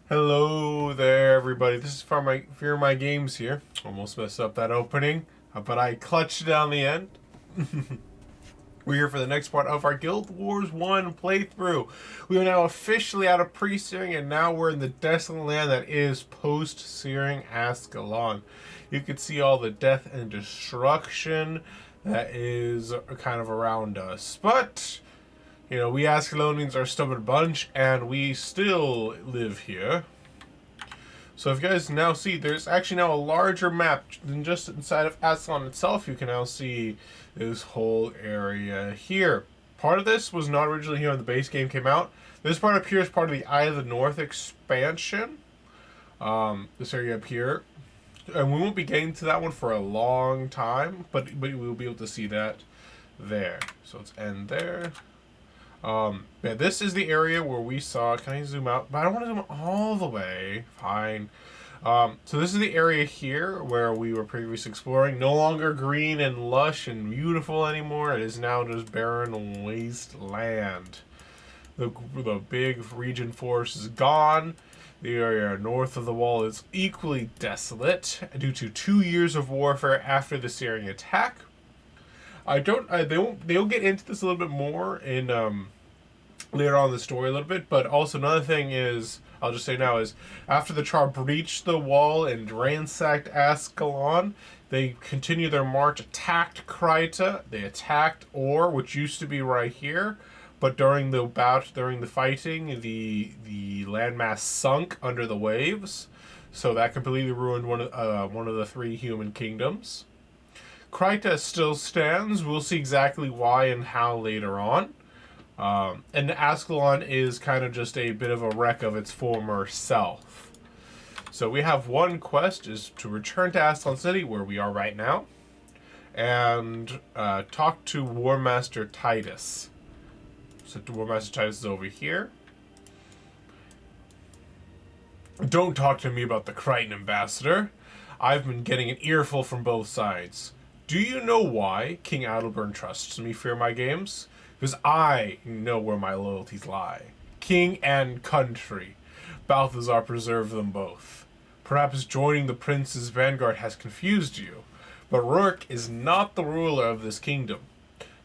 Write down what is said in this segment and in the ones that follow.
Hello there, everybody. This is Fearmy Games here. Almost messed up that opening, but I clutched it on the end. We're here for the next part of our Guild Wars 1 playthrough. We are now officially out of pre-searing, and now we're in the desolate land that is Post-Searing Ascalon. You can see all the death and destruction that is kind of around us. But we Ascalonians are a stubborn bunch, and we still live here. So if you guys now see, there's actually now a larger map than just inside of Ascalon itself. You can now see this whole area here. Part of this was not originally here when the base game came out. This part up here is part of the Eye of the North expansion. This area up here. And we won't be getting to that one for a long time, but we'll be able to see that there. So let's end there. Yeah, this is the area where we saw. Can I zoom out? But I don't want to zoom all the way. Fine. So this is the area here where we were previously exploring. No longer green and lush and beautiful anymore. It is now just barren wasteland. The big region forest is gone. The area north of the wall is equally desolate due to 2 years of warfare after the Syrian attack. They'll get into this a little bit more in later on in the story a little bit, but also another thing is, I'll just say now, is after the Char breached the wall and ransacked Ascalon, they continued their march, attacked Kryta, they attacked Or, which used to be right here, but during the fighting, the landmass sunk under the waves, so that completely ruined one of the three human kingdoms. Kryta still stands. We'll see exactly why and how later on. And Ascalon is kind of just a bit of a wreck of its former self. So we have one quest, is to return to Ascalon City, where we are right now, and talk to War Master Titus. So War Master Titus is over here. Don't talk to me about the Crichton ambassador. I've been getting an earful from both sides. Do you know why King Adalburn trusts me for my games? Because I know where my loyalties lie. King and country. Balthazar preserved them both. Perhaps joining the prince's vanguard has confused you, but Rourke is not the ruler of this kingdom.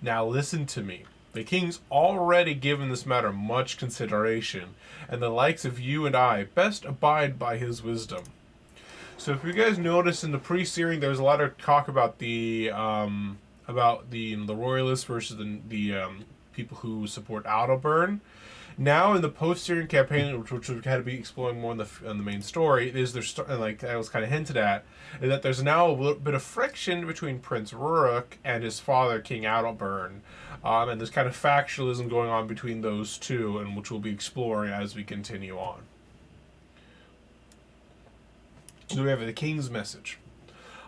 Now listen to me. The king's already given this matter much consideration, and the likes of you and I best abide by his wisdom. So if you guys notice in the pre-searing, there's a lot of talk about the royalists versus the people who support Adalburn. Now in the post-searing campaign, which we had to be exploring more in the main story, is like I was kind of hinted at, is that there's now a little bit of friction between Prince Rurik and his father, King Adalburn, and there's kind of factionalism going on between those two, and which we'll be exploring as we continue on. So we have the King's message.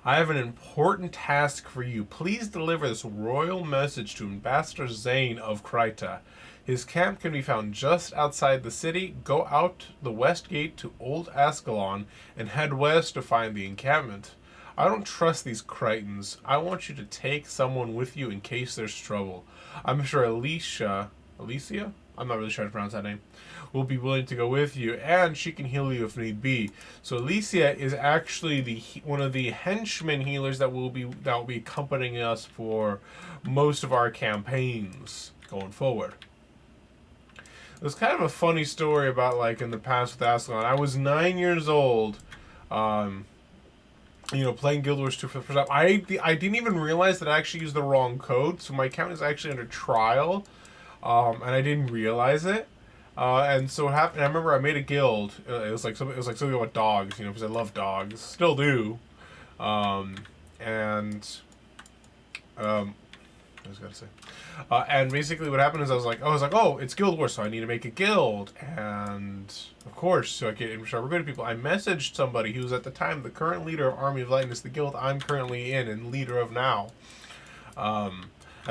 I have an important task for you. Please deliver this royal message to Ambassador Zane of Kryta. His camp can be found just outside the city. Go out the west gate to Old Ascalon and head west to find the encampment. I don't trust these Crichtons. I want you to take someone with you in case there's trouble. I'm sure Alicia? I'm not really sure how to pronounce that name. Will be willing to go with you, and she can heal you if need be. So Alicia is actually one of the henchman healers that will be accompanying us for most of our campaigns going forward. There's kind of a funny story about like in the past with Ascalon. I was 9 years old, playing Guild Wars 2 for the first time. I didn't even realize that I actually used the wrong code, so my account is actually under trial, and I didn't realize it. And so what happened? I remember I made a guild. It was like something about dogs, because I love dogs, still do. I was gonna say, and basically what happened is I was like, oh, it's Guild Wars, so I need to make a guild, and of course, so I can start recruiting people. I messaged somebody who was at the time the current leader of Army of Lightness, the guild I'm currently in and leader of now. I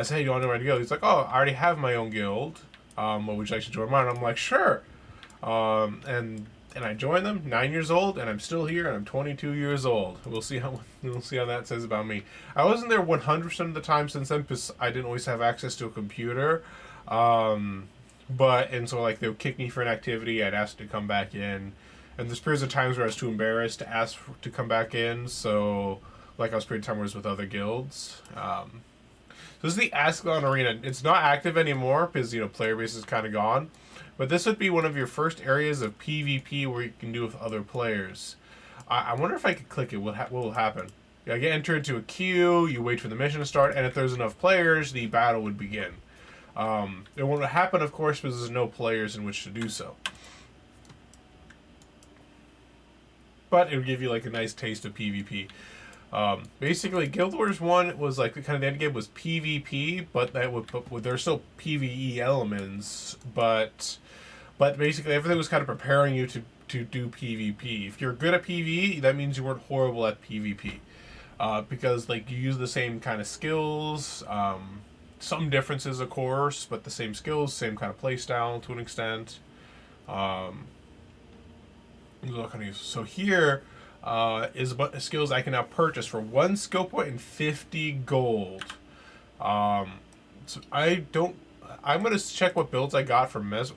said, hey, you want to know my guild? He's like, oh, I already have my own guild. Would you like to join mine? I'm like, sure. And I joined them, 9 years old, and I'm still here, and I'm 22 years old. We'll see how that says about me. I wasn't there 100% of the time since then, because I didn't always have access to a computer. So like they would kick me for an activity. I'd ask to come back in, And there's periods of times where I was too embarrassed to ask to come back in, so like I was period of time where I was with other guilds. So this is the Ascalon Arena. It's not active anymore because, player base is kind of gone. But this would be one of your first areas of PvP where you can do with other players. I wonder if I could click it. What will happen? I get entered into a queue, you wait for the mission to start, and if there's enough players, the battle would begin. It won't happen, of course, because there's no players in which to do so. But it would give you like a nice taste of PvP. Basically, Guild Wars 1 was like the kind of the end game was PvP, but there's still PvE elements, but basically everything was kind of preparing you to do PvP. If you're good at PvE, that means you weren't horrible at PvP. Because like you use the same kind of skills, some differences of course, but the same skills, same kind of playstyle to an extent. So here is a skills I can now purchase for 1 skill point and 50 gold. So I'm gonna check what builds I got from Mes.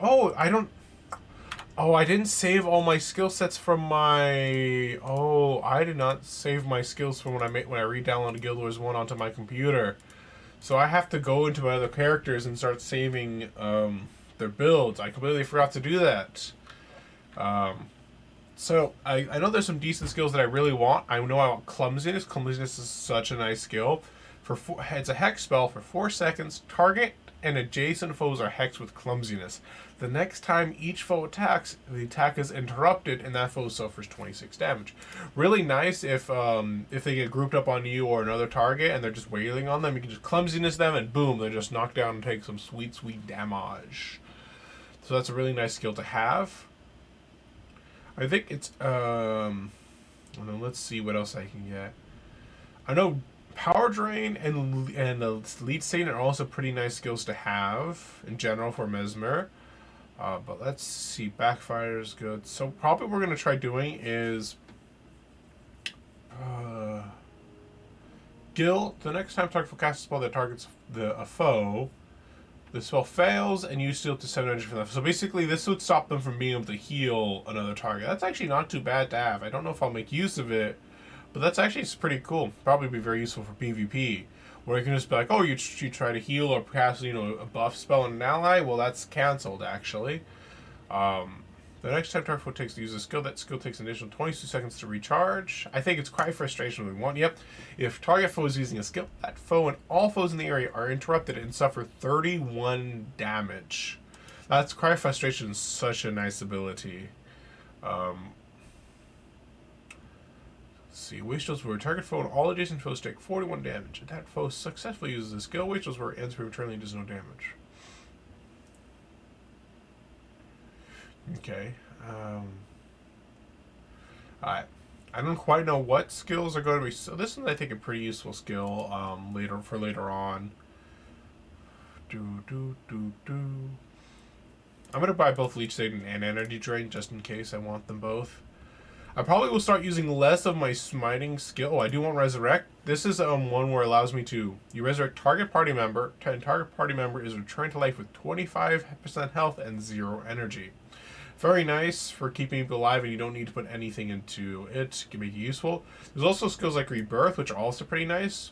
I didn't save all my skill sets from my. Oh, I did not save my skills from when I re-downloaded Guild Wars 1 onto my computer. So I have to go into my other characters and start saving their builds. I completely forgot to do that. So I know there's some decent skills that I really want. I know I want Clumsiness. Clumsiness is such a nice skill. It's a hex spell for 4 seconds. Target and adjacent foes are hexed with Clumsiness. The next time each foe attacks, the attack is interrupted and that foe suffers 26 damage. Really nice if they get grouped up on you or another target and they're just wailing on them. You can just Clumsiness them and boom, they're just knocked down and take some sweet, sweet damage. So that's a really nice skill to have. I think it's let's see what else I can get. I know Power Drain and the Lead Satan are also pretty nice skills to have in general for Mesmer. But let's see, Backfire is good. So probably what we're gonna try doing is Guild. The next time target will cast a spell that targets a foe, the spell fails and you steal up to 7 energy from that. So basically this would stop them from being able to heal another target. That's actually not too bad to have. I don't know if I'll make use of it, but that's actually pretty cool. Probably be very useful for PvP. Where you can just be like, oh, you try to heal or cast, a buff spell on an ally. Well, that's cancelled, actually. The next time target foe takes to use a skill, that skill takes an additional 22 seconds to recharge. I think it's Cry Frustration we want. Yep. If target foe is using a skill, that foe and all foes in the area are interrupted and suffer 31 damage. That's Cry Frustration is such a nice ability. Let's see. Waste those where target foe and all adjacent foes take 41 damage. If that foe successfully uses a skill, waste those where it ends prematurely and does no damage. Okay. Alright. I don't quite know what skills are going to be. So this is, I think, a pretty useful skill later on. I'm going to buy both Leech Satan and Energy Drain just in case I want them both. I probably will start using less of my smiting skill. Oh, I do want Resurrect. This is one where it allows me to... You resurrect target party member, and target party member is returned to life with 25% health and 0 energy. Very nice for keeping people alive, and you don't need to put anything into it. Can make it useful. There's also skills like Rebirth, which are also pretty nice.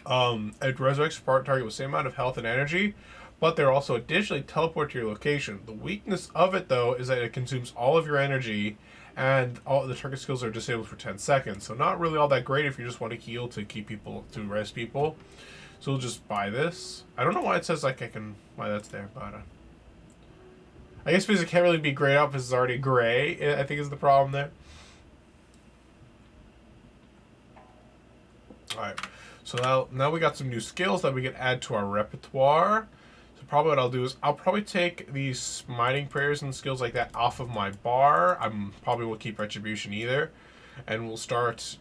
It resurrects your target with the same amount of health and energy, but they're also additionally teleport to your location. The weakness of it, though, is that it consumes all of your energy, and all the target skills are disabled for 10 seconds. So not really all that great if you just want to heal to keep people, to rest people. So we'll just buy this. I don't know why it says like why that's there, but I guess because it can't really be grayed out because it's already gray, I think is the problem there. Alright, so now we got some new skills that we can add to our repertoire. So probably what I'll do is I'll probably take these smiting prayers and skills like that off of my bar. I'm probably will keep retribution either. And we'll start,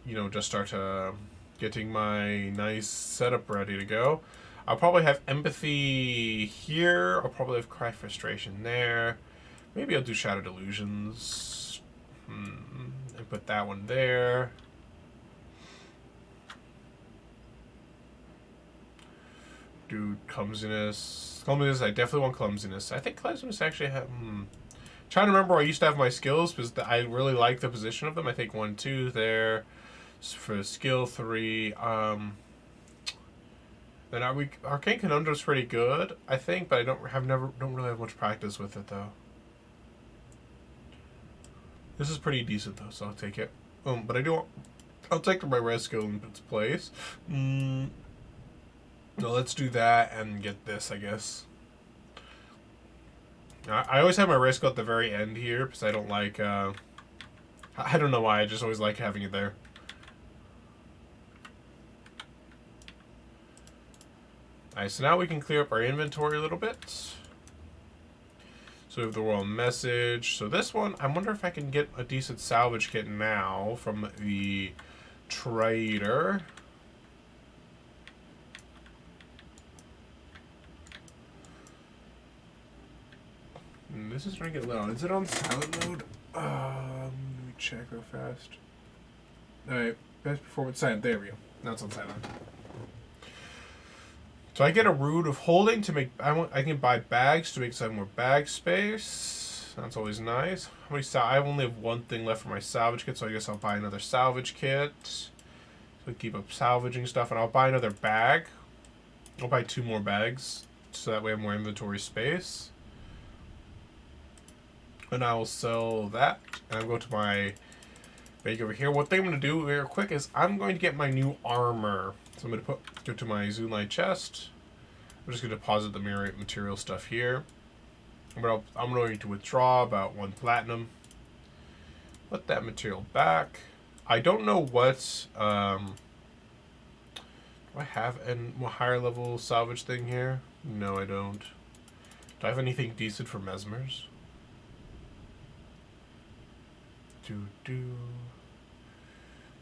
getting my nice setup ready to go. I'll probably have empathy here. I'll probably have Cry Frustration there. Maybe I'll do Shadow Delusions. And put that one there. Do Clumsiness. Clumsiness, I definitely want Clumsiness. I think Clumsiness actually have... Trying to remember where I used to have my skills because I really like the position of them. I think 1, 2 there for skill 3. Then Arcane Conundrum's pretty good, I think, but I don't really have much practice with it though. This is pretty decent though, so I'll take it. But I'll take my res skill in its place. No, let's do that and get this, I guess. I always have my res skill at the very end here because I don't like. I don't know why. I just always like having it there. Alright, so now we can clear up our inventory a little bit. So we have the Royal Message. So this one, I wonder if I can get a decent salvage kit now from the trader. This is trying to get loud. Is it on silent mode? Let me check real fast. Alright, best performance silent. There we go. Now it's on silent. So I get a root of holding to make. I can buy bags to make some more bag space. That's always nice. How many I only have one thing left for my salvage kit, so I guess I'll buy another salvage kit. So I keep up salvaging stuff, and I'll buy another bag. I'll buy 2 more bags, so that way I have more inventory space. And I will sell that, and I'll go to my bag over here. One thing I'm going to do real quick is I'm going to get my new armor. So I'm going to go to my Zoolite chest. I'm just going to deposit the material stuff here. But I'm going to withdraw about 1 platinum. Put that material back. I don't know what... do I have a higher level salvage thing here? No, I don't. Do I have anything decent for mesmers?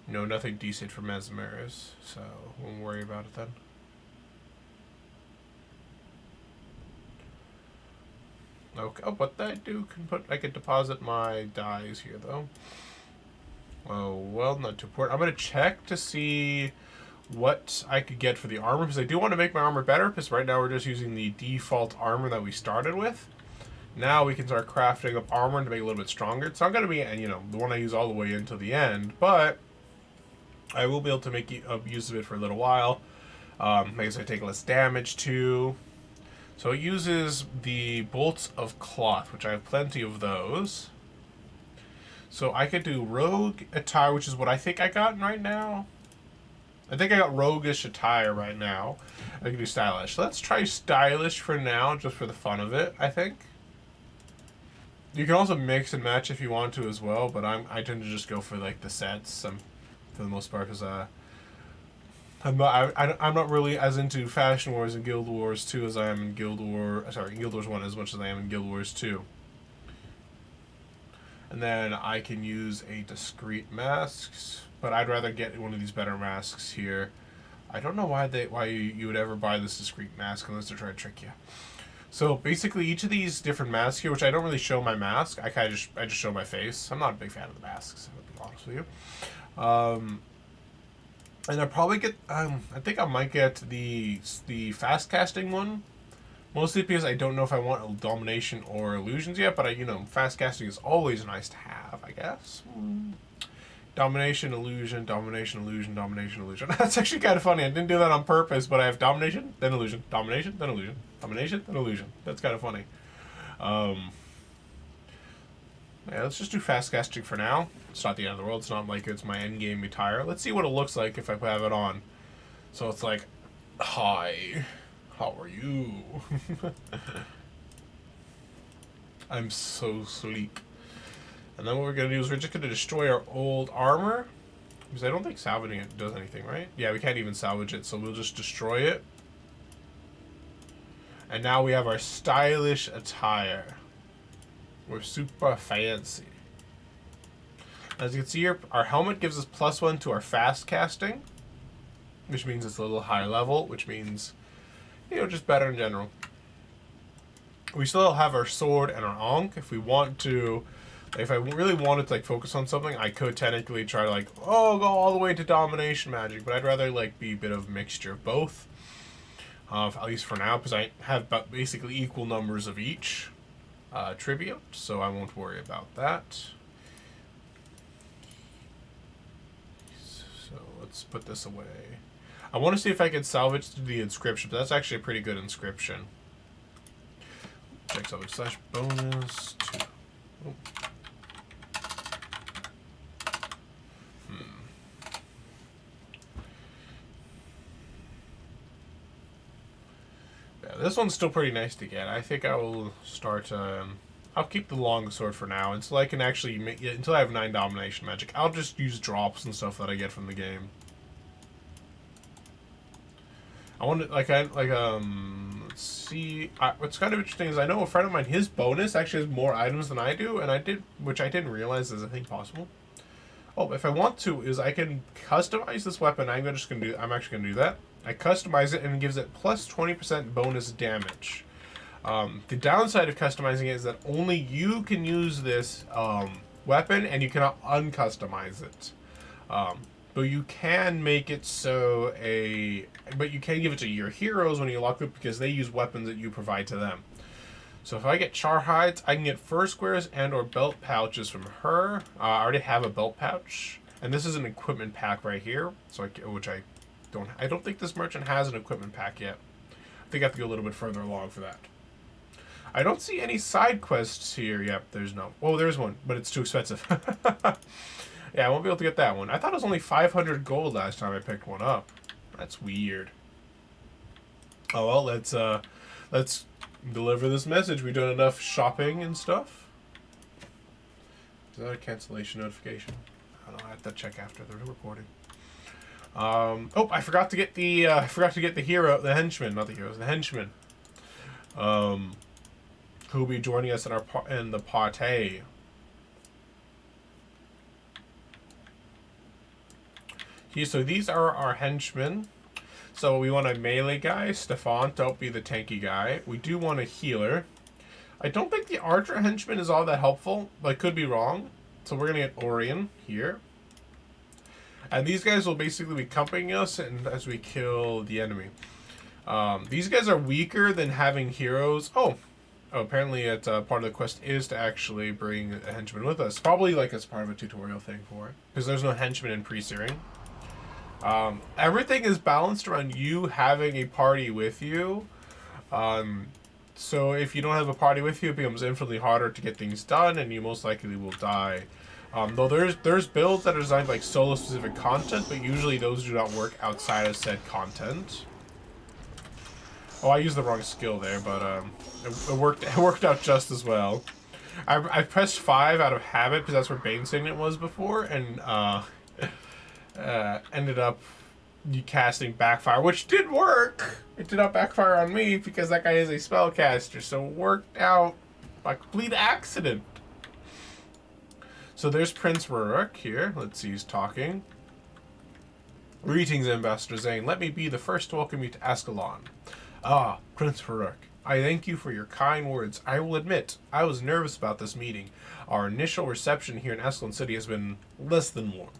No, nothing decent for mesmers, so won't worry about it then. Okay, oh, what that do? I can deposit my dies here though. Oh well, not too important. I'm gonna check to see what I could get for the armor because I do want to make my armor better. Because right now we're just using the default armor that we started with. Now we can start crafting up armor to make it a little bit stronger. It's not gonna be, the one I use all the way until the end, but I will be able to make use of it for a little while. Maybe so I take less damage too. So it uses the bolts of cloth, which I have plenty of those. So I could do rogue attire, which is what I think I got right now. I think I got roguish attire right now. I can do stylish. Let's try stylish for now, just for the fun of it, I think. You can also mix and match if you want to as well, but I tend to just go for like the sets for the most part because I'm not really as into Fashion Wars and Guild Wars 2 as I am in Guild Wars 1 as much as I am in Guild Wars 2. And then I can use a discreet masks, but I'd rather get one of these better masks here. I don't know why you would ever buy this discreet mask unless they're trying to trick you. So basically, each of these different masks here, which I don't really show my mask, I just show my face. I'm not a big fan of the masks, to be honest with you. And I probably get, I think I might get the fast casting one, mostly because I don't know if I want domination or illusions yet. But fast casting is always nice to have, I guess. Domination, illusion, domination, illusion, domination, illusion. That's actually kind of funny. I didn't do that on purpose, but I have domination, then illusion, domination, then illusion, domination, then illusion. That's kind of funny. Yeah, let's just do fast casting for now. It's not the end of the world. It's not like it's my end game attire. Let's see what it looks like if I have it on. So it's like, hi, how are you? I'm so sleek. And then what we're going to do is we're just going to destroy our old armor. Because I don't think salvaging it does anything, right? Yeah, we can't even salvage it, so we'll just destroy it. And now we have our stylish attire. We're super fancy. As you can see here, our helmet gives us +1 to our fast casting. Which means it's a little higher level, which means, just better in general. We still have our sword and our ankh. If we want to... If I really wanted to focus on something, I could technically try to go all the way to domination magic, but I'd rather be a bit of a mixture of both. At least for now, because I have basically equal numbers of each. tribute, so I won't worry about that. So let's put this away. I want to see if I can salvage the inscription, but that's actually a pretty good inscription. Check salvage slash bonus 2. Oh. Yeah, this one's still pretty nice to get. I think I will start. I'll keep the longsword for now until I can actually make, until I have 9 domination magic. I'll just use drops and stuff that I get from the game. I want to let's see. What's kind of interesting is I know a friend of mine, his bonus actually has more items than I do, and which I didn't realize is a thing possible. Oh, if I want to, is I can customize this weapon. I'm actually gonna do that. I customize it and it gives it plus 20% bonus damage. The downside of customizing it is that only you can use this weapon and you cannot uncustomize it. But you can make it so but you can give it to your heroes when you lock up because they use weapons that you provide to them. So if I get char hides, I can get fur squares and or belt pouches from her. I already have a belt pouch, and this is an equipment pack right here. So I don't think this merchant has an equipment pack yet. I think I have to go a little bit further along for that. I don't see any side quests here. Yep, there's no. Oh, there's one, but it's too expensive. Yeah, I won't be able to get that one. I thought it was only 500 gold last time I picked one up. That's weird. Oh well, let's deliver this message. We've done enough shopping and stuff. Is that a cancellation notification? I don't know. I have to check after the recording. Oh, I forgot to get the hero, the henchman, not the heroes, the henchman. Who will be joining us in the party. So these are our henchmen. So we want a melee guy, Stefan, to be the tanky guy. We do want a healer. I don't think the archer henchman is all that helpful, but I could be wrong. So we're gonna get Orion here. And these guys will basically be accompanying us and as we kill the enemy. These guys are weaker than having heroes. Oh, apparently it's part of the quest is to actually bring a henchman with us. Probably like as part of a tutorial thing for it. Because there's no henchman in pre-searing. Everything is balanced around you having a party with you. So if you don't have a party with you, it becomes infinitely harder to get things done, and you most likely will die. Though there's builds that are designed like solo specific content, but usually those do not work outside of said content. Oh, I used the wrong skill there, but it worked out just as well. I pressed 5 out of habit because that's where Bane Signet was before, and ended up casting Backfire, which did work. It did not backfire on me because that guy is a spellcaster, so it worked out by complete accident. So there's Prince Rurik here. Let's see, he's talking. Greetings, Ambassador Zane. Let me be the first to welcome you to Ascalon. Ah, Prince Rurik, I thank you for your kind words. I will admit, I was nervous about this meeting. Our initial reception here in Ascalon City has been less than warm.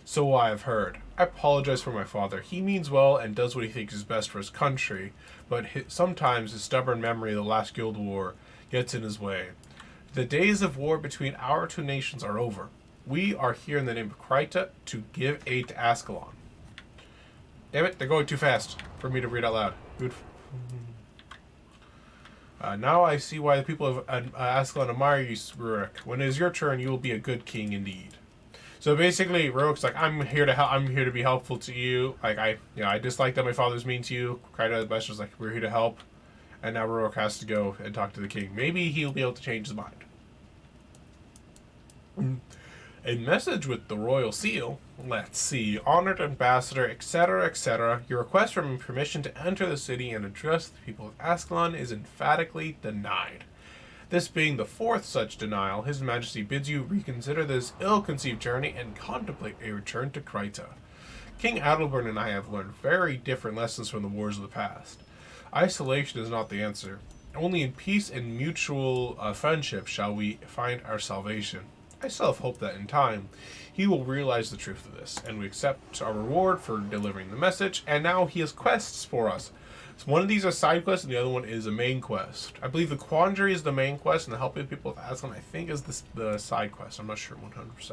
So I have heard. I apologize for my father. He means well and does what he thinks is best for his country, but sometimes his stubborn memory of the last Guild War gets in his way. The days of war between our two nations are over. We are here in the name of Kryta to give aid to Ascalon. Damn it, they're going too fast for me to read out loud. Good. Now I see why the people of Ascalon admire you, Rurik. When it is your turn, you will be a good king indeed. So basically, Rurik's like, I'm here to help. I'm here to be helpful to you. Like I dislike that my father's mean to you. Kryta the Best was like, we're here to help, and now Rurik has to go and talk to the king. Maybe he'll be able to change his mind. A message with the royal seal. Let's see, honored ambassador, etc., etc. Your request for permission to enter the city and address the people of Ascalon is emphatically denied. This being the 4th such denial, His Majesty bids you reconsider this ill-conceived journey and contemplate a return to Kryta. King Adalbert and I have learned very different lessons from the wars of the past. Isolation is not the answer. Only in peace and mutual friendship shall we find our salvation. I still have hope that in time, he will realize the truth of this, and we accept our reward for delivering the message, and now he has quests for us. So one of these are side quests, and the other one is a main quest. I believe the Quandary is the main quest, and the helping people with Ascalon, I think, is the side quest. I'm not sure 100%.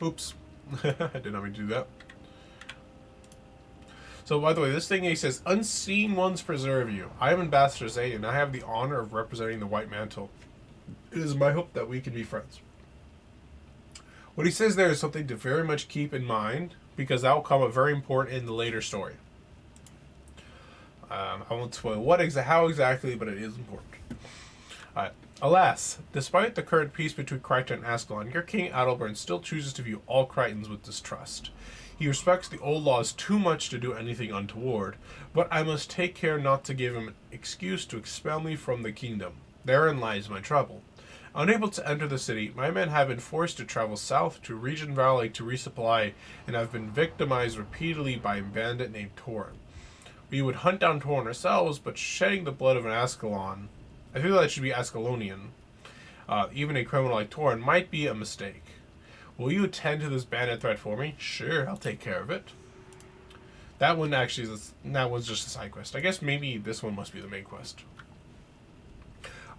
Oops. I did not mean to do that. So, by the way, this thing he says, Unseen ones preserve you. I am Ambassador Zay, and I have the honor of representing the White Mantle. It is my hope that we can be friends. What he says there is something to very much keep in mind, because that will come up very important in the later story. I won't spoil how exactly, but it is important. Alas, despite the current peace between Crichton and Ascalon, your King Adalbern still chooses to view all Crichtons with distrust. He respects the old laws too much to do anything untoward, but I must take care not to give him an excuse to expel me from the kingdom. Therein lies my trouble. Unable to enter the city, my men have been forced to travel south to Region Valley to resupply, and have been victimized repeatedly by a bandit named Torin. We would hunt down Torin ourselves, but shedding the blood of an Ascalon, I feel that should be Ascalonian, even a criminal like Torin, might be a mistake. Will you attend to this bandit threat for me? Sure, I'll take care of it. That one actually that was just a side quest. I guess maybe this one must be the main quest.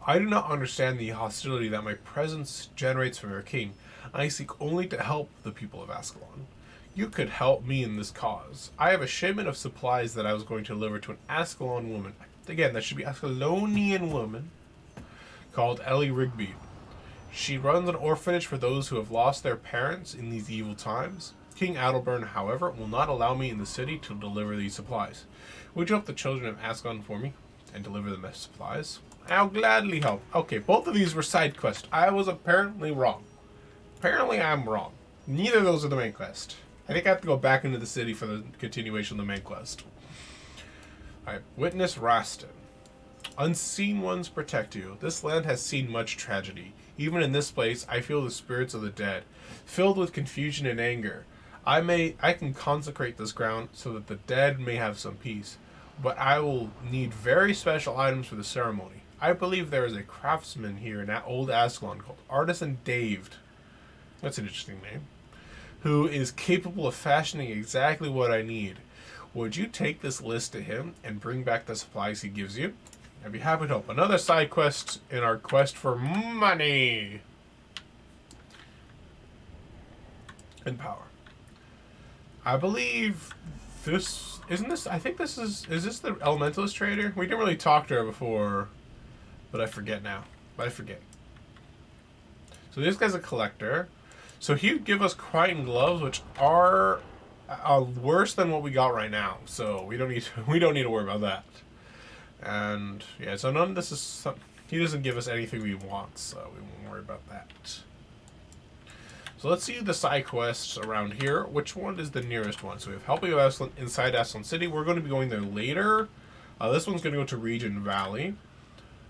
I do not understand the hostility that my presence generates from your king. I seek only to help the people of Ascalon. You could help me in this cause. I have a shipment of supplies that I was going to deliver to an Ascalon woman. Again, that should be Ascalonian woman, called Ellie Rigby. She runs an orphanage for those who have lost their parents in these evil times. King Adalbern, however, will not allow me in the city to deliver these supplies. Would you help the children of Ascalon for me and deliver them the supplies? I'll gladly help. Okay, both of these were side quests. I was apparently wrong. Apparently I'm wrong. Neither of those are the main quest. I think I have to go back into the city for the continuation of the main quest. Alright, Witness Rastin. Unseen ones protect you. This land has seen much tragedy. Even in this place, I feel the spirits of the dead, filled with confusion and anger. I can consecrate this ground so that the dead may have some peace, but I will need very special items for the ceremony. I believe there is a craftsman here in Old Ascalon called Artisan Dave. That's an interesting name. Who is capable of fashioning exactly what I need. Would you take this list to him and bring back the supplies he gives you? I'd be happy to help. Another side quest in our quest for money and power. I believe this isn't this. I think this is this the Elementalist trader? We didn't really talk to her before, but I forget now. So this guy's a collector. So he would give us Crichton gloves, which are worse than what we got right now. So we don't need to worry about that. And yeah, so none of this is he doesn't give us anything we want, so we won't worry about that. So let's see the side quests around here. Which one is the nearest one? So we have helping Ascalon inside Ascalon City. We're going to be going there later. This one's going to go to Region Valley.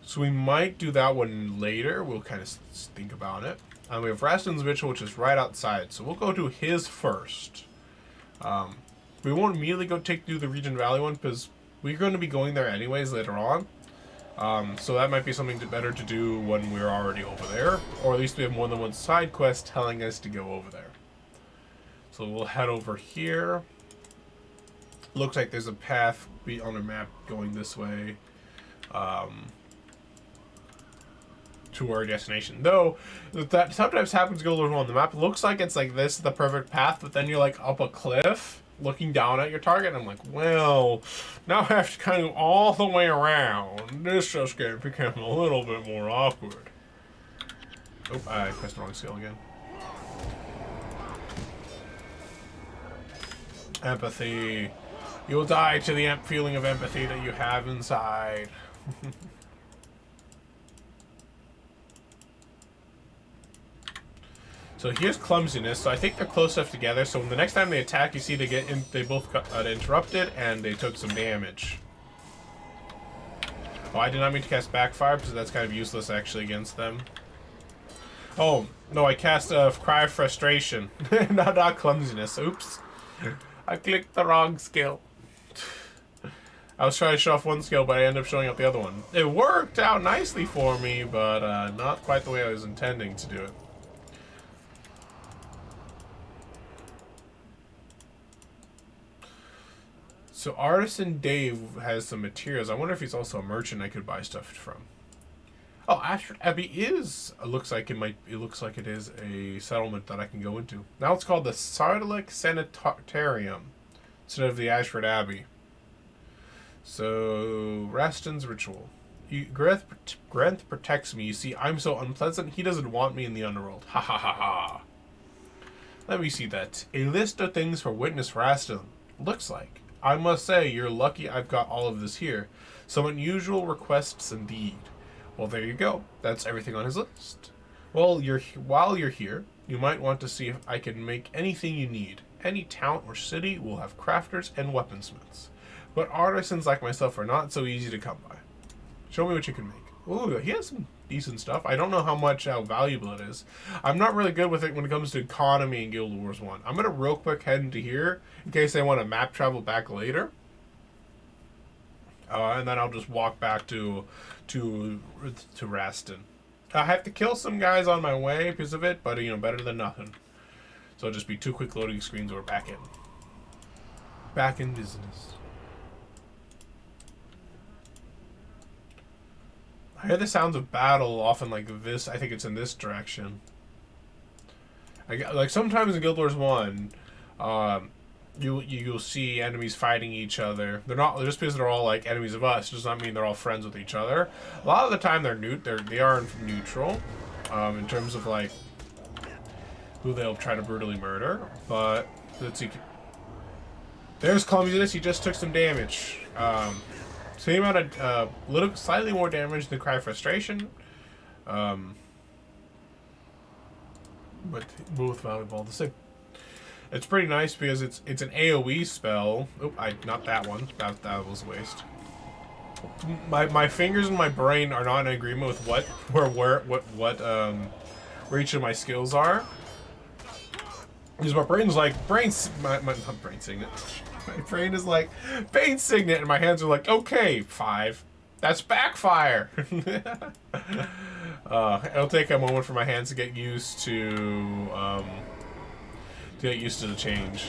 So we might do that one later. We'll kind of think about it. We have Rastin's Vigil, which is right outside. So we'll go to his first. We won't immediately go do the Region Valley one because we're going to be going there anyways later on. So that might be something better to do when we're already over there. Or at least we have more than one side quest telling us to go over there. So we'll head over here. Looks like there's a path on the map going this way. To our destination. Though, that sometimes happens to go on the map. It looks like it's like this is the perfect path, but then you're like up a cliff looking down at your target, and I'm like, well, now I have to kind of go all the way around. This just became a little bit more awkward. Oh, I pressed the wrong skill again. Empathy. You'll die to the feeling of empathy that you have inside. So here's clumsiness. So I think they're close enough together. So when the next time they attack, you see they both got interrupted and they took some damage. Oh, I did not mean to cast Backfire because that's kind of useless actually against them. Oh no, I cast Cry of Frustration, not clumsiness. Oops, I clicked the wrong skill. I was trying to show off one skill, but I ended up showing up the other one. It worked out nicely for me, but not quite the way I was intending to do it. So Artisan Dave has some materials. I wonder if he's also a merchant I could buy stuff from. Oh, Ashford Abbey is. It looks like it might. It looks like it is a settlement that I can go into. Now it's called the Sardic Sanitarium instead of the Ashford Abbey. So Raston's ritual. Grenth protects me. You see, I'm so unpleasant. He doesn't want me in the underworld. Ha ha ha ha. Let me see that. A list of things for witness Raston. Looks like. I must say, you're lucky I've got all of this here. Some unusual requests indeed. Well, there you go. That's everything on his list. Well, while you're here, you might want to see if I can make anything you need. Any town or city will have crafters and weaponsmiths. But artisans like myself are not so easy to come by. Show me what you can make. Ooh, he has some decent stuff. I don't know how valuable it is. I'm not really good with it when it comes to economy in Guild Wars 1. I'm going to real quick head into here in case I want to map travel back later. And then I'll just walk back to Raston. I have to kill some guys on my way because of it, but, you know, better than nothing. So it'll just be 2 quick loading screens or we're back in. Back in business. I hear the sounds of battle often like this. I think it's in this direction. Like sometimes in Guild Wars 1, you'll see enemies fighting each other. They're not just because they're all like enemies of us. Does not mean they're all friends with each other. A lot of the time they are neutral, in terms of like who they'll try to brutally murder. But let's see. There's clumsiness. He just took some damage. Same amount of slightly more damage than Cry Frustration, but both valuable the same. It's pretty nice because it's an AOE spell. Oop, not that one. That was a waste. My fingers and my brain are not in agreement with where each of my skills are. Because my brain's like my brain signet. My brain is like Bane Signet, and my hands are like, okay, 5. That's backfire. It'll take a moment for my hands to get used to the change.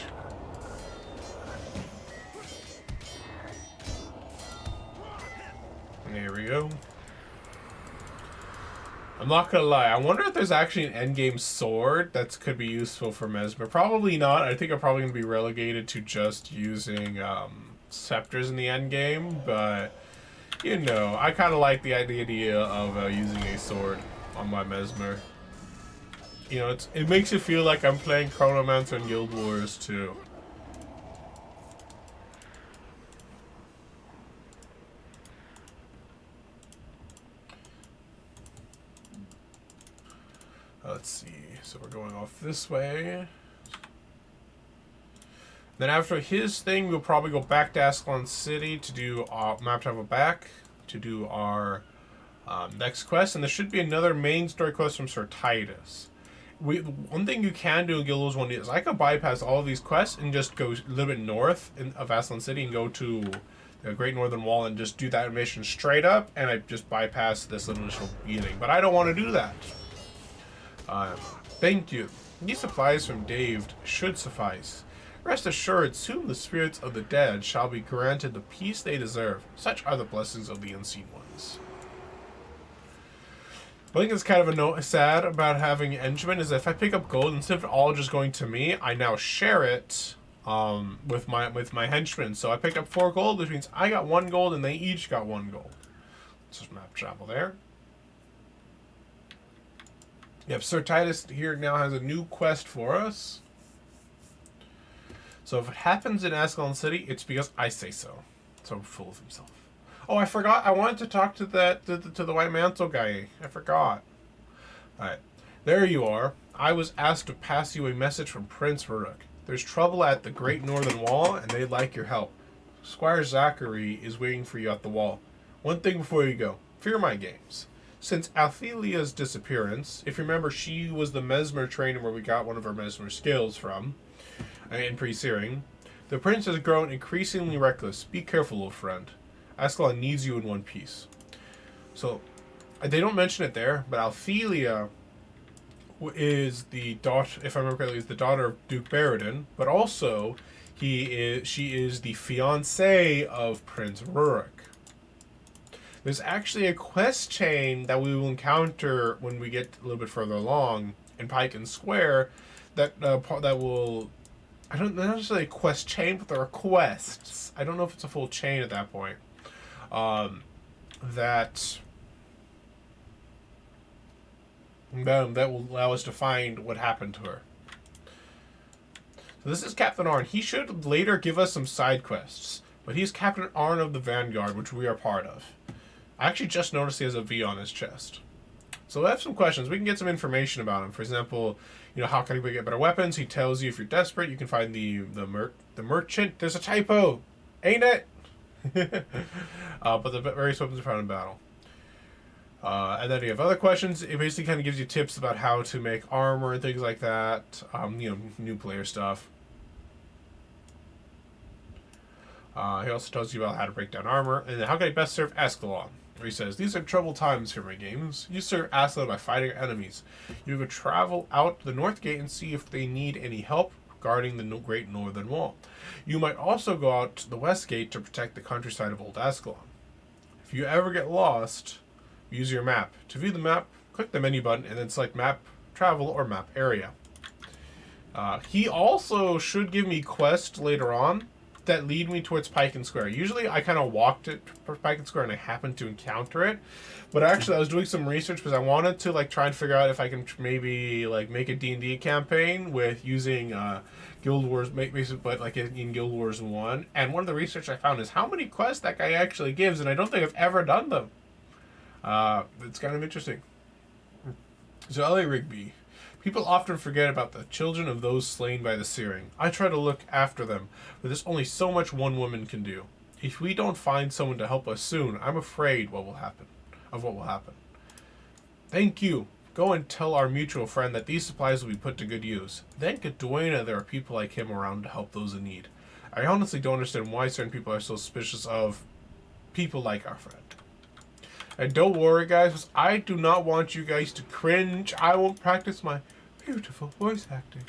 There we go. I'm not gonna lie. I wonder if there's actually an endgame sword that could be useful for Mesmer. Probably not. I think I'm probably gonna be relegated to just using scepters in the endgame. But you know, I kind of like the idea of using a sword on my Mesmer. You know, it makes you feel like I'm playing Chronomancer in Guild Wars 2. Let's see. So we're going off this way. Then after his thing, we'll probably go back to Ascalon City to do map travel back to do our next quest. And there should be another main story quest from Sir Titus. One thing you can do in Guild Wars 1 is I could bypass all of these quests and just go a little bit north of Ascalon City and go to the Great Northern Wall and just do that mission straight up, and I just bypass this initial beginning. But I don't want to do that. Thank you. These supplies from Dave should suffice. Rest assured, soon the spirits of the dead shall be granted the peace they deserve. Such are the blessings of the unseen ones. I think it's kind of sad about having henchmen is that if I pick up gold, instead of it all just going to me, I now share it with my henchmen. So I picked up 4 gold, which means I got 1 gold and they each got 1 gold. Let's just map travel there. Yep, Sir Titus here now has a new quest for us. So if it happens in Ascalon City, it's because I say so. So full of himself. Oh, I forgot. I wanted to talk to the White Mantle guy. I forgot. Alright. There you are. I was asked to pass you a message from Prince Varuk. There's trouble at the Great Northern Wall, and they'd like your help. Squire Zachary is waiting for you at the wall. One thing before you go. Fear my games. Since Althelia's disappearance, if you remember, she was the Mesmer trainer where we got one of our Mesmer skills from, in pre-searing, the prince has grown increasingly reckless. Be careful, old friend. Ascalon needs you in one piece. So, they don't mention it there, but Althelia is the daughter, if I remember correctly, is the daughter of Duke Baradin, but also She is the fiancée of Prince Rurik. There's actually a quest chain that we will encounter when we get a little bit further along in Pike and Square that will, I don't not necessarily a quest chain, but there are quests. I don't know if it's a full chain at that point. That will allow us to find what happened to her. So this is Captain Arn. He should later give us some side quests, but he's Captain Arn of the Vanguard, which we are part of. I actually just noticed he has a V on his chest. So we have some questions. We can get some information about him. For example, how can we get better weapons? He tells you if you're desperate, you can find the merchant. There's a typo, ain't it? But the various weapons are found in battle. And then you have other questions. It basically kind of gives you tips about how to make armor and things like that. New player stuff. He also tells you about how to break down armor and how can I best serve Ascalon. Where he says, these are troubled times for my games. You serve Ascalon by fighting your enemies. You could travel out the North Gate and see if they need any help guarding the Great Northern Wall. You might also go out to the West Gate to protect the countryside of Old Ascalon. If you ever get lost, use your map. To view the map, click the menu button and then select Map Travel or Map Area. He also should give me quests later on that lead me towards Pike and Square. Usually I kind of walked it for Pike and Square and I happened to encounter it. But actually I was doing some research because I wanted to try and figure out if I can maybe make a D&D campaign with using Guild Wars, but in Guild Wars 1. And one of the research I found is how many quests that guy actually gives, and I don't think I've ever done them. It's kind of interesting. So L.A. Rigby. People often forget about the children of those slain by the searing. I try to look after them, but there's only so much one woman can do. If we don't find someone to help us soon, I'm afraid what will happen. Thank you. Go and tell our mutual friend that these supplies will be put to good use. Thank Duena there are people like him around to help those in need. I honestly don't understand why certain people are so suspicious of people like our friend. And don't worry, guys, because I do not want you guys to cringe. I won't practice my beautiful voice acting.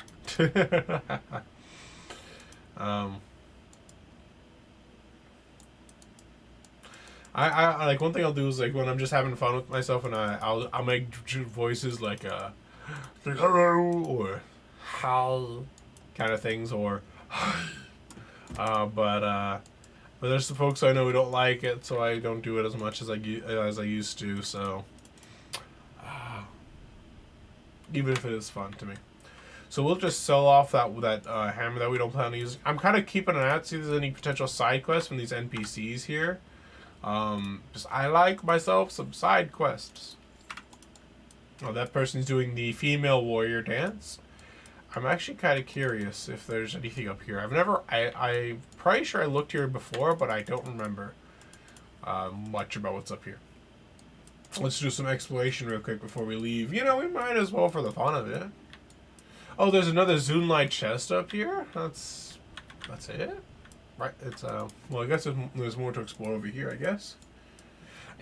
I like one thing I'll do is when I'm just having fun with myself and I'll make voices like hello or how kind of things or but there's some folks I know who don't like it, so I don't do it as much as I used to. So even if it is fun to me, so we'll just sell off that hammer that we don't plan to use. I'm kind of keeping an eye out to see if there's any potential side quests from these NPCs here. Because I like myself some side quests. Oh, that person's doing the female warrior dance. I'm actually kind of curious if there's anything up here. I'm pretty sure I looked here before, but I don't remember much about what's up here. Let's do some exploration real quick before we leave. We might as well for the fun of it. Oh, there's another Zoonlight chest up here. That's it? Right, it's well, I guess there's more to explore over here, I guess.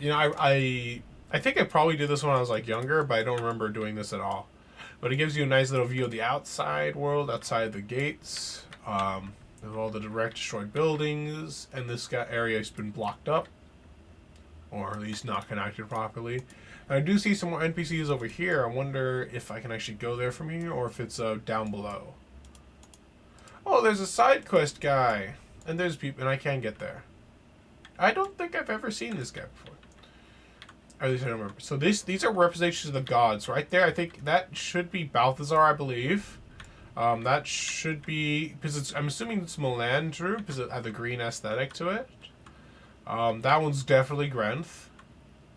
I think I probably did this when I was younger, but I don't remember doing this at all. But it gives you a nice little view of the outside world, outside the gates. Of all the direct destroyed buildings, and this area has been blocked up, or at least not connected properly. And I do see some more NPCs over here. I wonder if I can actually go there from here, or if it's down below. Oh, there's a side quest guy. And there's people, and I can get there. I don't think I've ever seen this guy before. Or at least I don't remember. So these are representations of the gods. Right there, I think that should be Balthazar, I believe. That should be, because I'm assuming it's Melandru, because it had the green aesthetic to it. That one's definitely Grenth,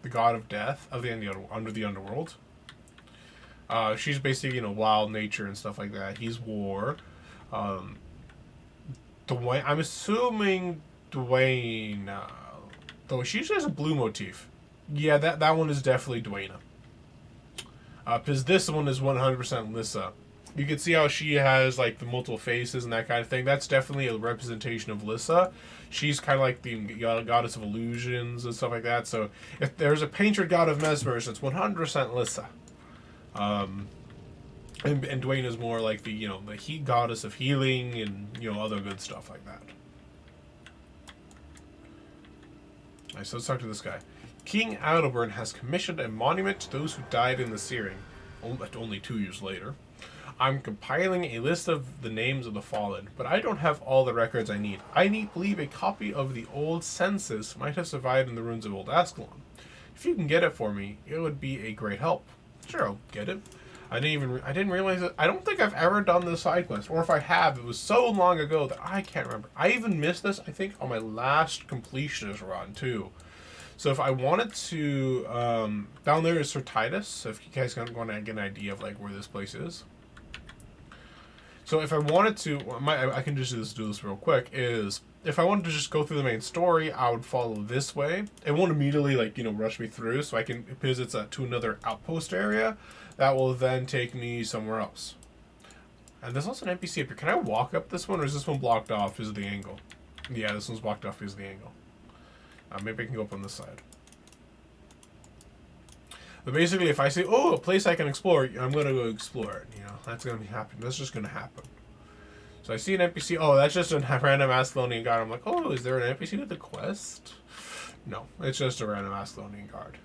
the god of death, of the under the underworld. She's basically, wild nature and stuff like that. He's war. Dwayne, I'm assuming Dwayne, though she usually has a blue motif. Yeah, that one is definitely Dwayna. Because this one is 100% Lissa. You can see how she has the multiple faces and that kind of thing. That's definitely a representation of Lissa. She's kind of like the goddess of illusions and stuff like that. So if there's a patron god of mesmerism, it's 100% Lissa. And Dwayne is more like the, the heat goddess of healing and, other good stuff like that. Alright, so let's talk to this guy. King Adalbert has commissioned a monument to those who died in the Searing, only 2 years later. I'm compiling a list of the names of the fallen, but I don't have all the records I need. I believe a copy of the old census might have survived in the ruins of Old Ascalon. If you can get it for me, it would be a great help. Sure, I'll get it. I didn't realize it. I don't think I've ever done this side quest, or if I have, it was so long ago that I can't remember. I even missed this, I think, on my last completionist run, too. So if I wanted to, down there is Sir Titus, so if you guys want to get an idea of, like, where this place is. So if I wanted to, I can just do this real quick, is if I wanted to just go through the main story, I would follow this way. It won't immediately, like, rush me through, so I can, because it's to another outpost area, that will then take me somewhere else. And there's also an NPC up here. Can I walk up this one, or is this one blocked off because of the angle? Yeah, this one's blocked off because of the angle. Maybe I can go up on this side. But basically, if I say, oh, a place I can explore, I'm going to go explore it. That's going to happen. That's just going to happen. So I see an NPC. Oh, that's just a random Ascalonian guard. I'm like, oh, is there an NPC with the quest? No, it's just a random Ascalonian guard.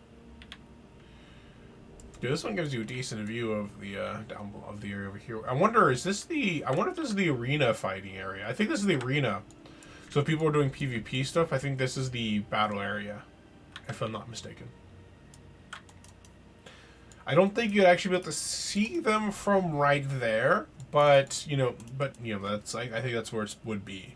Dude, this one gives you a decent view of the down below, of the area over here. I wonder if this is the arena fighting area. I think this is the arena. So if people are doing PvP stuff, I think this is the battle area, if I'm not mistaken. I don't think you'd actually be able to see them from right there, but that's I think that's where it would be,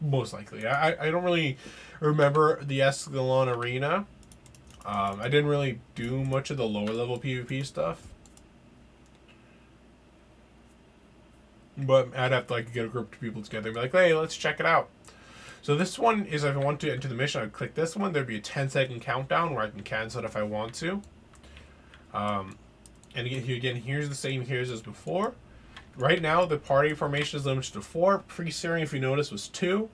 most likely. I don't really remember the Ascalon arena. I didn't really do much of the lower level PvP stuff, but I'd have to get a group of people together and be like, hey, let's check it out. So this one is, if I want to enter the mission, I'd click this one. There'd be a 10-second countdown where I can cancel it if I want to. And again, here's the same here as before. Right now, the party formation is limited to 4. Pre-Searing, if you notice, was 2.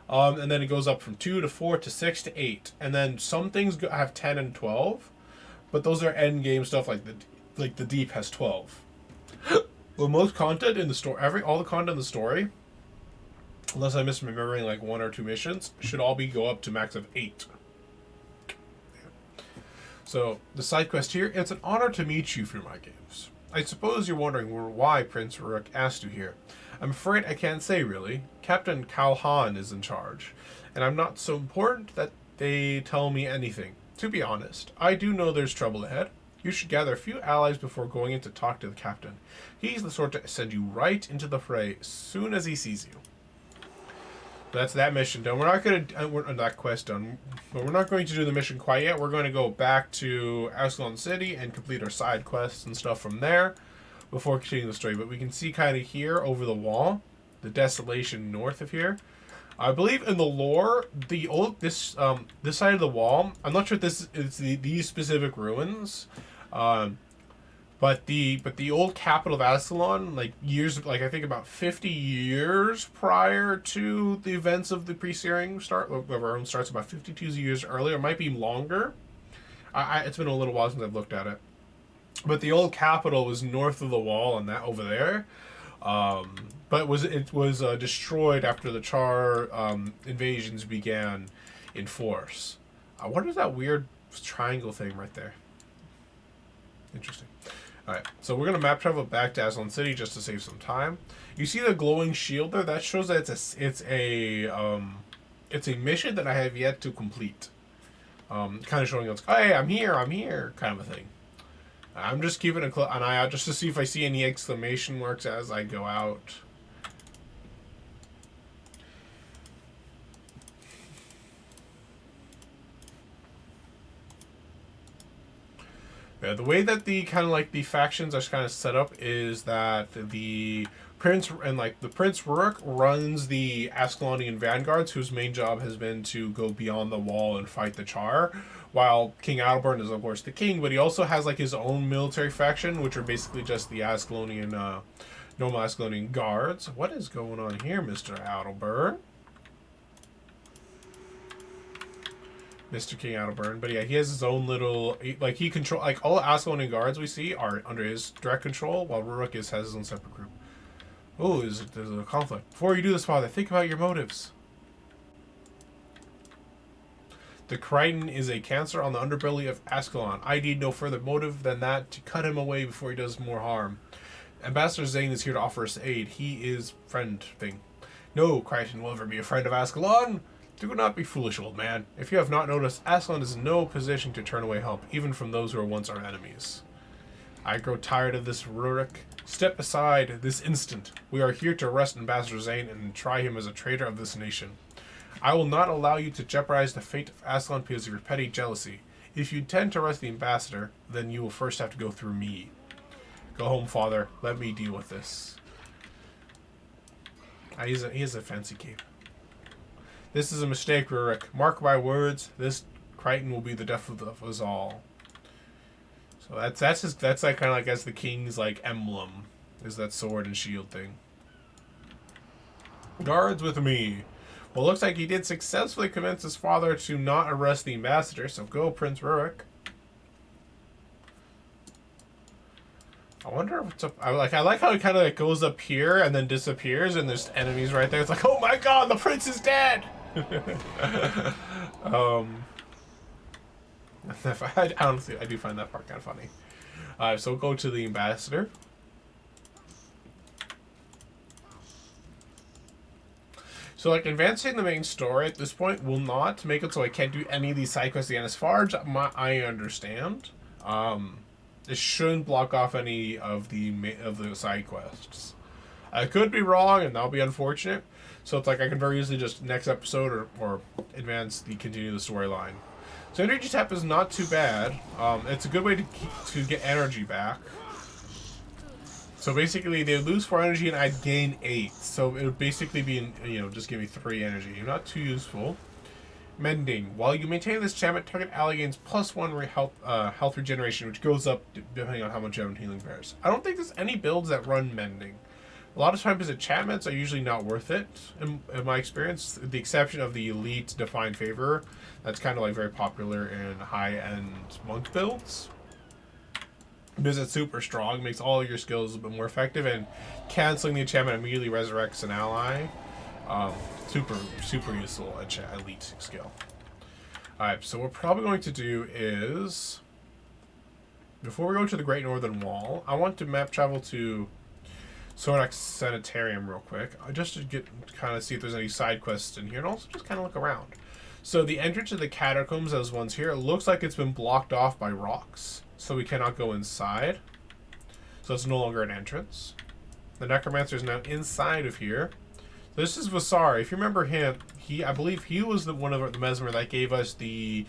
And then it goes up from 2 to 4 to 6 to 8. And then some things have 10 and 12. But those are end game stuff, like the Deep has 12. Well, most content in the story, all the content in the story, unless I'm misremembering like 1 or 2 missions, should all go up to max of 8. So, the side quest here, it's an honor to meet you, Fearmy Games. I suppose you're wondering why Prince Rook asked you here. I'm afraid I can't say, really. Captain Calhan is in charge, and I'm not so important that they tell me anything. To be honest, I do know there's trouble ahead. You should gather a few allies before going in to talk to the captain. He's the sort to send you right into the fray as soon as he sees you. That's that mission done. We're not going to that quest done, but we're not going to do the mission quite yet. We're going to go back to Ascalon City and complete our side quests and stuff from there before continuing the story. But we can see kind of here over the wall, the desolation north of here. I believe in the lore, this side of the wall. I'm not sure if this is these specific ruins. But the old capital of Ascalon, I think about 50 years prior to the events of the pre-Searing start, where it starts about 52 years earlier, it might be longer. It's been a little while since I've looked at it. But the old capital was north of the wall and that over there. But it was destroyed after the Char invasions began in force. What is that weird triangle thing right there? Interesting. Alright, so we're going to map travel back to Ascalon City just to save some time. You see the glowing shield there? That shows that it's a mission that I have yet to complete. Kind of showing us, hey, I'm here, kind of a thing. I'm just keeping an eye out just to see if I see any exclamation marks as I go out. Yeah, the way that the factions are kind of set up is that the Prince Rook runs the Ascalonian vanguards, whose main job has been to go beyond the wall and fight the Char, while King Adalbert is of course the king, but he also has his own military faction, which are basically just the Ascalonian normal Ascalonian guards. What is going on here, Mr. Adalbert? Mr. King Adelburn. But yeah, he has his own little, like, he control, like, all the Ascalonian guards we see are under his direct control, while Rurik has his own separate group. Oh, there's a conflict. Before you do this, Father, think about your motives. The Crichton is a cancer on the underbelly of Ascalon. I need no further motive than that to cut him away before he does more harm. Ambassador Zane is here to offer us aid. He is friend thing. No Crichton will ever be a friend of Ascalon. Do not be foolish, old man. If you have not noticed, Ascalon is in no position to turn away help, even from those who were once our enemies. I grow tired of this, Rurik. Step aside this instant. We are here to arrest Ambassador Zane and try him as a traitor of this nation. I will not allow you to jeopardize the fate of Ascalon because of your petty jealousy. If you intend to arrest the ambassador, then you will first have to go through me. Go home, Father. Let me deal with this. He has a fancy cape. This is a mistake, Rurik. Mark my words. This Crichton will be the death of us all. So that's like kind of like as the king's like emblem, is that sword and shield thing. Guards with me. Well, looks like he did successfully convince his father to not arrest the ambassador, so go, Prince Rurik. I wonder what's up. I like how it kind of like goes up here and then disappears, and there's enemies right there. It's like, oh my god, the prince is dead. Honestly, I do find that part kind of funny. So we'll go to the ambassador. So, like, advancing the main story at this point will not make it so I can't do any of these side quests again. As far as I understand, it shouldn't block off any of the side quests. I could be wrong, and that'll be unfortunate. So it's like I can very easily just next episode or continue the storyline. So energy tap is not too bad. It's a good way to get energy back. So basically, they would lose 4 energy and I'd gain 8. So it would basically be, just give me 3 energy. Not too useful. Mending. While you maintain this enchantment, target ally gains +1 health regeneration, which goes up depending on how much healing bears. I don't think there's any builds that run mending. A lot of times, enchantments are usually not worth it, in my experience. The exception of the elite Divine Favor. That's kind of like very popular in high-end monk builds. Because it's super strong, makes all your skills a bit more effective, and canceling the enchantment immediately resurrects an ally. Super useful elite skill. Alright, so what we're probably going to do is, before we go to the Great Northern Wall, I want to map travel to Sornak Sanitarium real quick, just to kind of see if there's any side quests in here, and also just kind of look around. So the entrance to the catacombs, as one's here, it looks like it's been blocked off by rocks. So we cannot go inside. So it's no longer an entrance. The Necromancer is now inside of here. This is Vasar. If you remember him, I believe he was one of the Mesmer that gave us the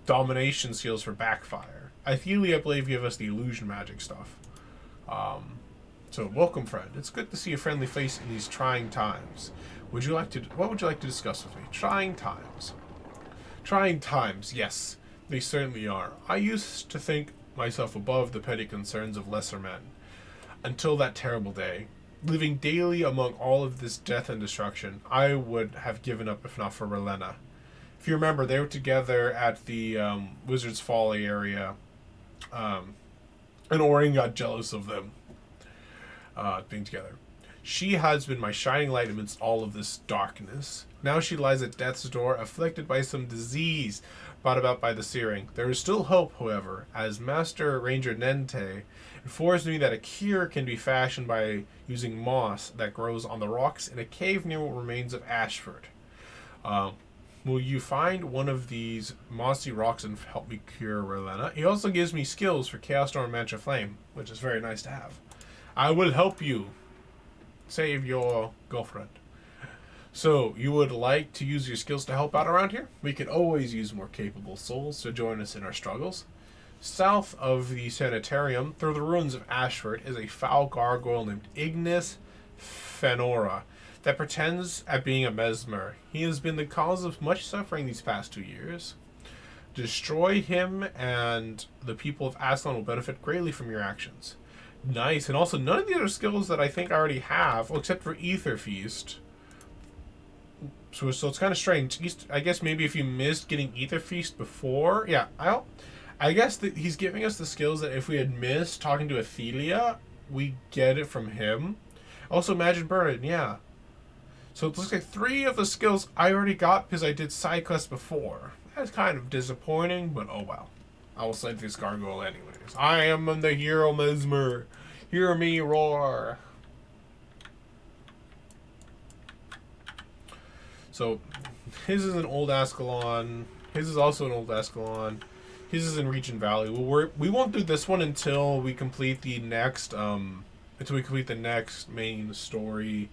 domination skills for backfire. Ideally, I believe he gave us the illusion magic stuff. So welcome, friend. It's good to see a friendly face in these trying times. What would you like to discuss with me? Trying times. Trying times, yes. They certainly are. I used to think myself above the petty concerns of lesser men. Until that terrible day. Living daily among all of this death and destruction, I would have given up if not for Relena. If you remember, they were together at the Wizard's Folly area, and Orion got jealous of them being together. She has been my shining light amidst all of this darkness. Now she lies at death's door, afflicted by some disease brought about by the searing. There is still hope, however, as Master Ranger Nente informs me that a cure can be fashioned by using moss that grows on the rocks in a cave near what remains of Ashford. Will you find one of these mossy rocks and help me cure Relena? He also gives me skills for Chaos Storm and Mantra Flame, which is very nice to have. I will help you save your girlfriend. So, you would like to use your skills to help out around here? We could always use more capable souls to join us in our struggles. South of the sanitarium, through the ruins of Ashford, is a foul gargoyle named Ignis Fenora that pretends at being a mesmer. He has been the cause of much suffering these past 2 years. Destroy him, and the people of Ascalon will benefit greatly from your actions. Nice, and also none of the other skills that I think I already have, well, except for Ether Feast, So it's kind of strange. I guess maybe if you missed getting Ether Feast before, yeah, I guess that he's giving us the skills that if we had missed talking to Athelia, we get it from him. Also, Imagine Burden, yeah. So it looks like 3 of the skills I already got because I did side quests before. That's kind of disappointing, but oh well. I will send this gargoyle anyways. I am the hero Mesmer. Hear me roar. So, his is an old Ascalon. His is also an old Ascalon. His is in Region Valley. We won't do this one until we complete the next main story.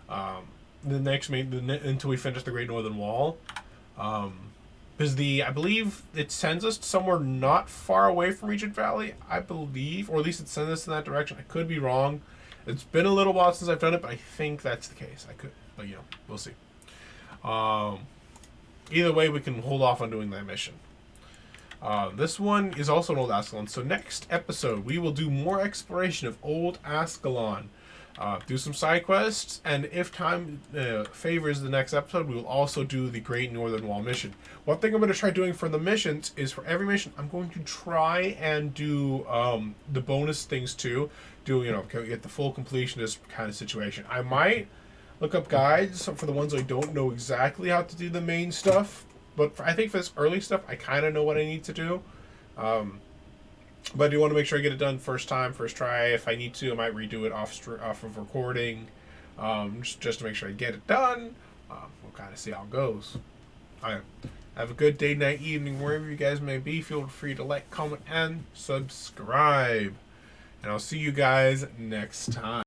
Until we finish the Great Northern Wall. Because I believe it sends us somewhere not far away from Region Valley, I believe, or at least it sends us in that direction. I could be wrong. It's been a little while since I've done it, but I think that's the case. But we'll see. Either way, we can hold off on doing that mission. This one is also an Old Ascalon. So next episode, we will do more exploration of Old Ascalon. Do some side quests, and if time favors the next episode, we will also do the Great Northern Wall mission. One thing I'm going to try doing for the missions is for every mission, I'm going to try and do the bonus things too. Get the full completionist kind of situation. I might look up guides for the ones I don't know exactly how to do the main stuff, but I think for this early stuff, I kind of know what I need to do. But I do want to make sure I get it done first time, first try. If I need to, I might redo it off of recording, just to make sure I get it done. We'll kind of see how it goes. All right. Have a good day, night, evening, wherever you guys may be. Feel free to like, comment, and subscribe. And I'll see you guys next time.